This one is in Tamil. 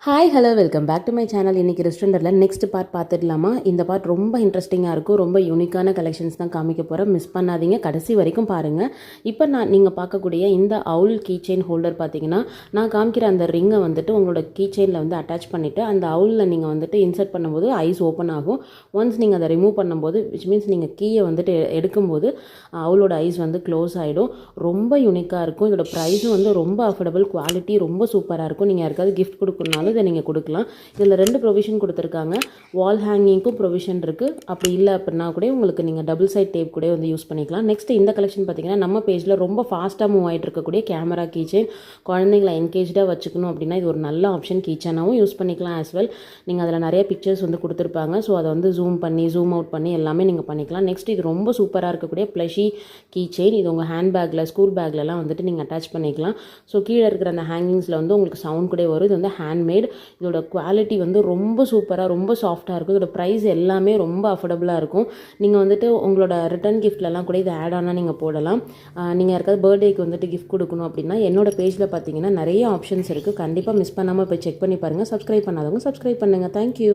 Hi hello welcome back to my channel. இன்றைக்கி ரெஸ்டாரண்ட்டில் நெக்ஸ்ட் பார்ட் பார்த்துடலாமா? இந்த பார்ட் ரொம்ப இன்ட்ரெஸ்டிங்காக இருக்கும். ரொம்ப யூனிக்கான கலெக்ஷன்ஸ் தான் காமிக்க போகிறேன். மிஸ் பண்ணாதீங்க, கடைசி வரைக்கும் பாருங்கள். இப்போ நீங்கள் பார்க்கக்கூடிய இந்த அவுல் கீ செயின் ஹோல்டர் பார்த்தீங்கன்னா, நான் காமிக்கிற அந்த ரிங்கை வந்துட்டு உங்களோட கீ செயினில் வந்து அட்டாச் பண்ணிவிட்டு அந்த அவுலில் நீங்கள் வந்துட்டு இன்சர்ட் பண்ணும்போது ஐஸ் ஓப்பன் ஆகும். ஒன்ஸ் நீங்கள் அதை ரிமூவ் பண்ணும்போது விச் மீன்ஸ் நீங்கள் கீயை வந்துட்டு எடுக்கும்போது அவுலோட ஐஸ் வந்து க்ளோஸ் ஆகிடும். ரொம்ப யூனிக்காக இருக்கும். இதோட ப்ரைஸும் வந்து ரொம்ப அஃபோர்டபுள், குவாலிட்டி ரொம்ப சூப்பராக இருக்கும். நீங்கள் யாருக்காவது கிஃப்ட் கொடுக்கணுனாலும் இதை நீங்கள் கொடுக்கலாம். இதில் 2 ப்ரொவிஷன் கொடுத்துருக்காங்க. வால் ஹேங்கிங்க்கும் ப்ரொவிஷன் இருக்குது. அப்படி இல்லை அப்படின்னா கூட உங்களுக்கு நீங்கள் டபுள் சைட் டேப் கூட வந்து யூஸ் பண்ணிக்கலாம். நெக்ஸ்ட் இந்த கலெக்ஷன் பார்த்தீங்கன்னா நம்ம பேஜில் ரொம்ப ஃபாஸ்ட்டாக மூவ் ஆகிட்டு இருக்கக்கூடிய கேமரா கீச்செயின். குழந்தைங்களை என்கேஜாக வச்சுக்கணும் அப்படின்னா இது ஒரு நல்ல ஆப்ஷன். கீச்சனாகவும் யூஸ் பண்ணிக்கலாம் ஆஸ் வெல். நீங்கள் அதில் நிறைய பிக்சர்ஸ் வந்து கொடுத்துருப்பாங்க. ஸோ அதை வந்து ஜூம் பண்ணி ஜூம் அவுட் பண்ணி எல்லாமே நீங்கள் பண்ணிக்கலாம். நெக்ஸ்ட் இது ரொம்ப சூப்பராக இருக்கக்கூடிய ப்ளஷி கீச்செயின். இது உங்கள் ஹேண்ட் பேக்கில் ஸ்கூல் பேக்லலாம் வந்துட்டு நீங்கள் அட்டாச் பண்ணிக்கலாம். ஸோ கீழே இருக்கிற அந்த ஹேங்கிங்ஸில் வந்து உங்களுக்கு சவுண்ட் கூட வரும். இது வந்து ஹேண்ட்மேட். இதோட குவாலிட்டி வந்து ரொம்ப சூப்பராக ரொம்ப சாஃப்டாக இருக்கும். இதோட ப்ரைஸ் எல்லாமே ரொம்ப அஃபோர்டபுளாக இருக்கும். நீங்கள் வந்துட்டு உங்களோட ரிட்டர்ன் கிஃப்ட்லலாம் கூட இது ஆட் ஆனால் நீங்கள் போடலாம். நீங்கள் யாருக்காவது பர்த்டேக்கு வந்துட்டு கிஃப்ட் கொடுக்கணும் அப்படின்னா என்னோட பேஜில் பார்த்தீங்கன்னா நிறைய ஆப்ஷன்ஸ் இருக்குது. கண்டிப்பாக மிஸ் பண்ணாமல் போய் செக் பண்ணி பாருங்கள். சப்ஸ்கிரைப் பண்ணாதவங்க சப்ஸ்கிரைப் பண்ணுங்கள். தேங்க்யூ.